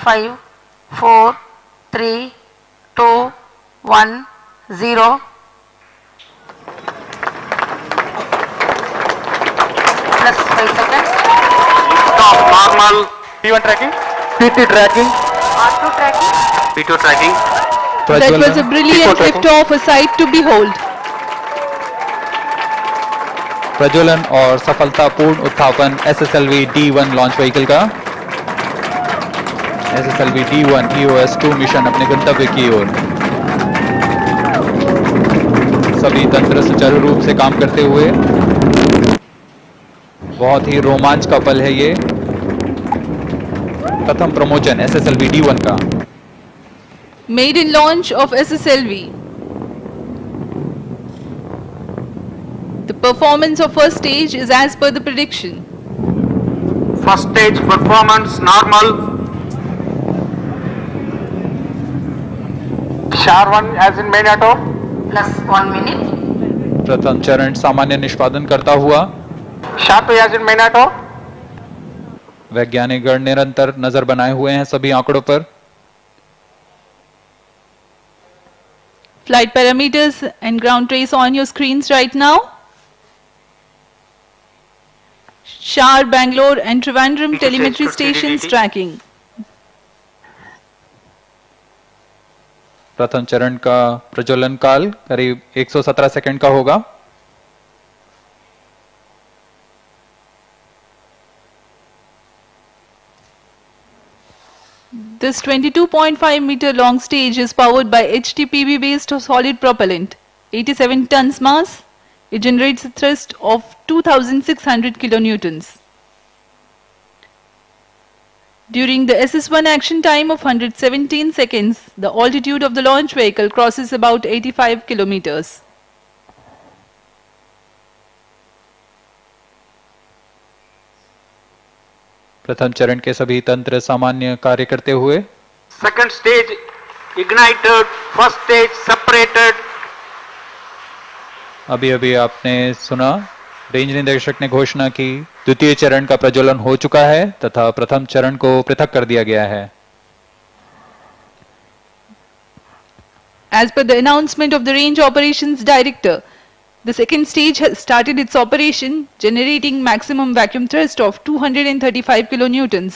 5, 4, 3, 2, 1, 0. Plus 5 seconds. Stop. Normal. P1 tracking. PT tracking. R2 tracking. P2 tracking. That was a brilliant lift-off, a sight to behold. प्रज्वलन और सफलतापूर्ण उत्थापन SSLV D1 launch vehicle का। SSLV D1 EOS-2 mission अपने गंतव्य की ओर। सभी तंत्र सुचारू रूप से काम करते हुए। बहुत ही रोमांच का पल है ये। प्रथम प्रमोशन SSLV D1 का। Maiden launch of SSLV. The performance of first stage is as per the prediction. First stage performance normal. SHAR1 as in main auto. Plus 1 minute. प्रथम चरण सामान्य निष्पादन करता हुआ। SHAR2 as in main auto. वैज्ञानिक गण निरंतर नजर बनाए हुए हैं सभी आंकड़ों पर। Flight parameters and ground trace on your screens right now. SHAR, Bangalore and Trivandrum telemetry stations tracking. प्रथम चरण का प्रज्वलन काल करीब 117 सेकंड का होगा। This 22.5 meter long stage is powered by HTPB based solid propellant, 87 tons mass. It generates a thrust of 2600 kilonewtons. During the SS1 action time of 117 seconds, the altitude of the launch vehicle crosses about 85 kilometers. प्रथम चरण के सभी तंत्र सामान्य कार्य करते हुए। Second stage ignited. First stage separated. अभी अभी आपने सुना रेंज निदेशक ने घोषणा की द्वितीय चरण का प्रज्वलन हो चुका है तथा प्रथम चरण को पृथक कर दिया गया है। As per the announcement of the Range Operations Director, the second stage has started its operation, generating maximum vacuum thrust of 235 kilonewtons.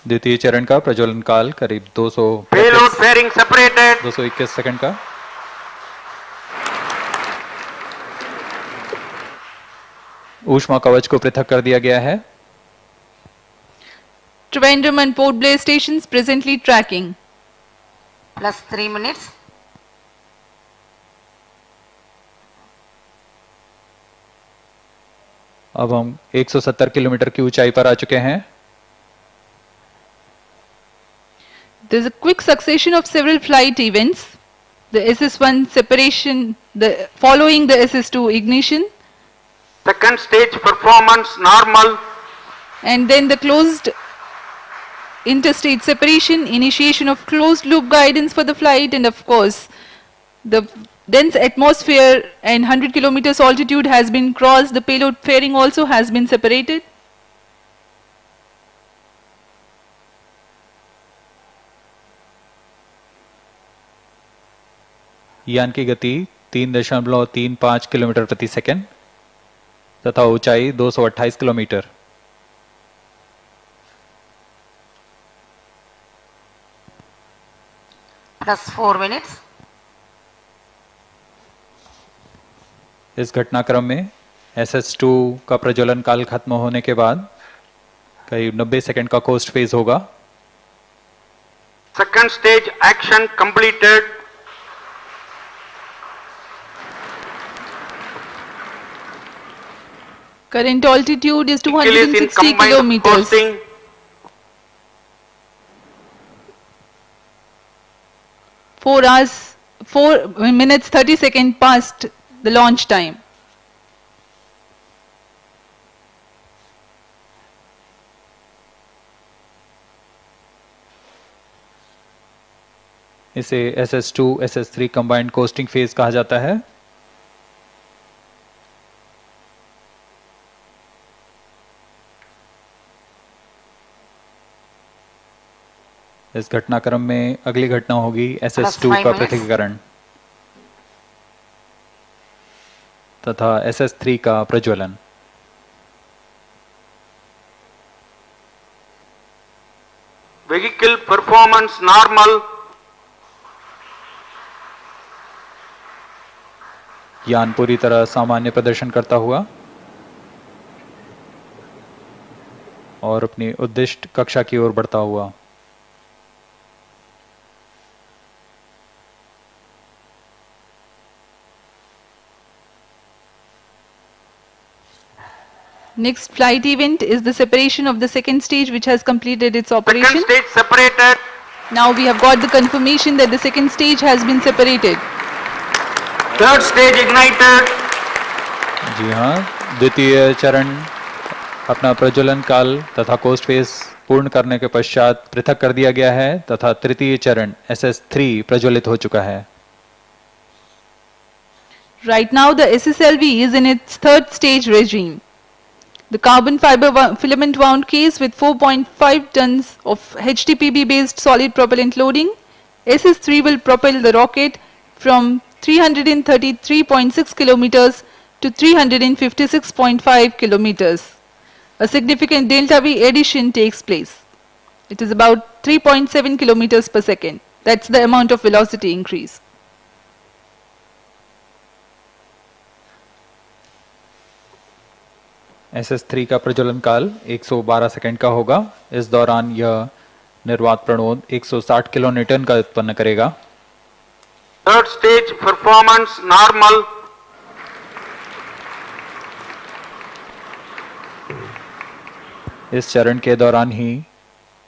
द्वितीय चरण का प्रज्वलन काल करीब 200 Payload fairing separated. 221 सेकंड का। ऊष्मा कवच को पृथक कर दिया गया है। Trivandrum and Port Blair stations presently tracking. Plus 3 minutes. अब हम 170 किलोमीटर की ऊंचाई पर आ चुके हैं। There is a quick succession of several flight events. The SS1 separation, following the SS2 ignition. Second stage performance normal. And then the closed interstate separation, initiation of closed loop guidance for the flight, and of course, the dense atmosphere and 100 kilometers altitude has been crossed. The payload fairing also has been separated. यान की गति 3.35 kilometre प्रति second तथा ऊंचाई 228 kilometre. Plus 4 minutes. इस घटनाक्रम में SS2 का प्रज्वलन काल खत्म होने के बाद करीब 90 सेकंड का कोस्ट फेज होगा। Second stage action completed. Current altitude is 260 kilometers. 4 hours, 4 minutes 30 seconds past the launch time. इसे SS2 SS3 combined costing phase कहा जाता है। इस घटनाक्रम में अगली घटना होगी SS2 5 का minutes. पृथक्करण तथा SS3 का प्रज्वलन। Vehicle performance normal. यान पूरी तरह सामान्य प्रदर्शन करता हुआ और अपनी उद्दिष्ट कक्षा की ओर बढ़ता हुआ। Next flight event is the separation of the second stage, which has completed its Second operation. stage separated. Now we have got the confirmation that the second stage has been separated. Third stage ignited. जी हाँ, द्वितीय चरण अपना प्रज्वलन काल तथा coast phase पूर्ण करने के पश्चात पृथक कर दिया गया है तथा तृतीय चरण SS3 प्रज्वलित हो चुका है। Right now the SSLV is in its third stage regime. The carbon fiber filament wound case with 4.5 tons of HTPB based solid propellant loading, SS3 will propel the rocket from 333.6 kilometers to 356.5 kilometers. A significant delta V addition takes place. It is about 3.7 kilometers per second. That's the amount of velocity increase. SS3 का प्रज्वलन काल 112 second का होगा। इस दौरान यह निर्वात प्रणोद 160 kilonewton का उत्पन्न करेगा। Third stage performance normal. इस चरण के दौरान ही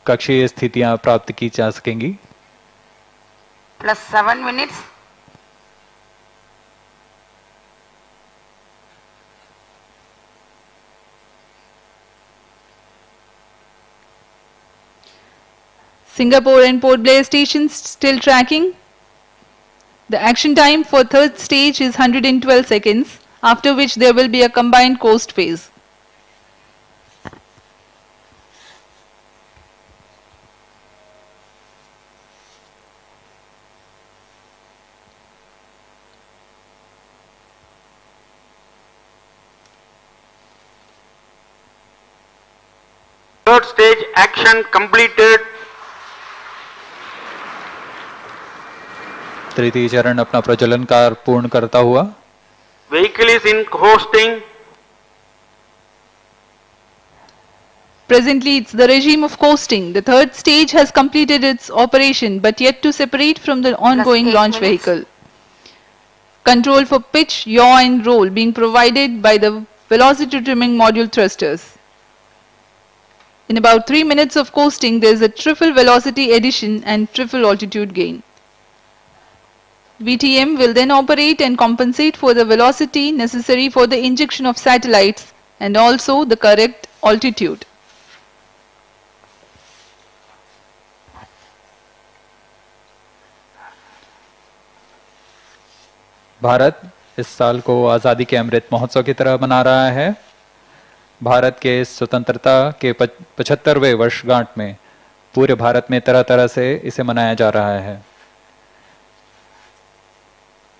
कक्षीय स्थितियां प्राप्त की जा सकेंगी। Plus 7 minutes. Singapore and Port Blair stations still tracking. The action time for third stage is 112 seconds, after which there will be a combined coast phase. Third stage action completed. तृतीय चरण अपना प्रज्वलन कार्य पूर्ण करता हुआ। Vehicle is in hosting. Presently, it's the regime of coasting. The third stage has completed its operation, but yet to separate from the ongoing 8 launch minutes. vehicle. Control for pitch, yaw and roll being provided by the velocity trimming module thrusters. In about 3 minutes of coasting, there is a triple velocity addition and triple altitude gain. VTM will then operate and compensate for the velocity necessary for the injection of satellites and also the correct altitude. Bharat इस साल को आज़ादी के अमृत महोत्सव की तरह मना रहा है। भारत के स्वतंत्रता के 75वें वर्षगांठ में पूरे भारत में तरह तरह से इसे मनाया जा रहा है।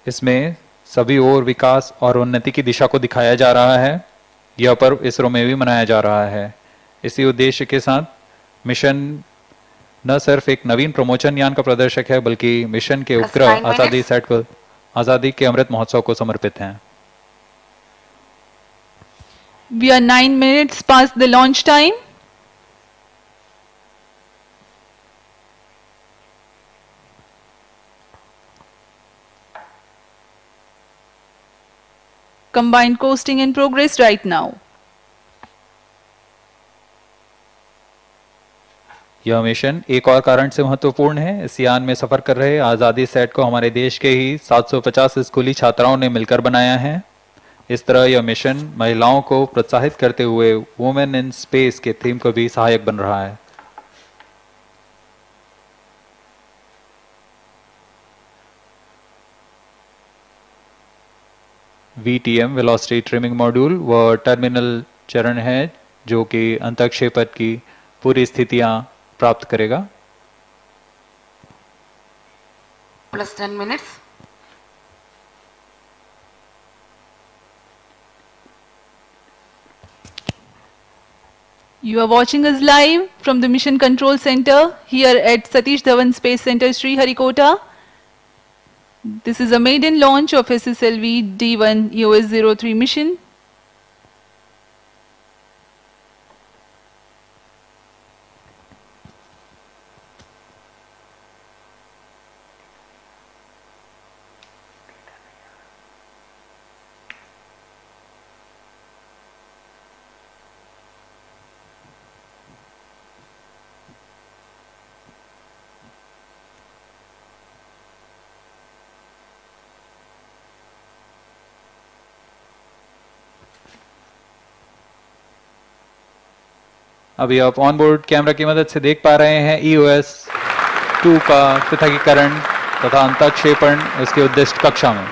इसमें सभी ओर विकास और उन्नति की दिशा को दिखाया जा रहा है। यह पर्व इसरो में भी मनाया जा रहा है। इसी उद्देश्य के साथ मिशन न सिर्फ एक नवीन प्रमोशन यान का प्रदर्शक है, बल्कि मिशन के उपग्रह आजादी सेट को आजादी के अमृत महोत्सव को समर्पित हैं। We are 9 minutes past the launch time. Combined coasting in progress right now. यह मिशन एक और कारण से महत्वपूर्ण है। इस यान में सफर कर रहे आजादी सेट को हमारे देश के ही 750 स्कूली छात्राओं ने मिलकर बनाया है। इस तरह यह मिशन महिलाओं को प्रोत्साहित करते हुए वुमेन इन स्पेस के थीम को भी सहायक बन रहा है। VTM वेलोसिटी ट्रिमिंग मॉड्यूल वह टर्मिनल चरण है जो कि अंतःक्षेपण की पूरी स्थितियां प्राप्त करेगा। plus 10 minutes. You are watching us live from the Mission Control Center here at Satish Dhawan Space Center, Sriharikota. This is a maiden launch of SSLV D1 EOS-03 mission. अभी आप ऑन बोर्ड कैमरा की मदद से देख पा रहे हैं EOS 2 का पृथकीकरण तथा अंतःक्षेपण उसके उद्दिष्ट कक्षा में।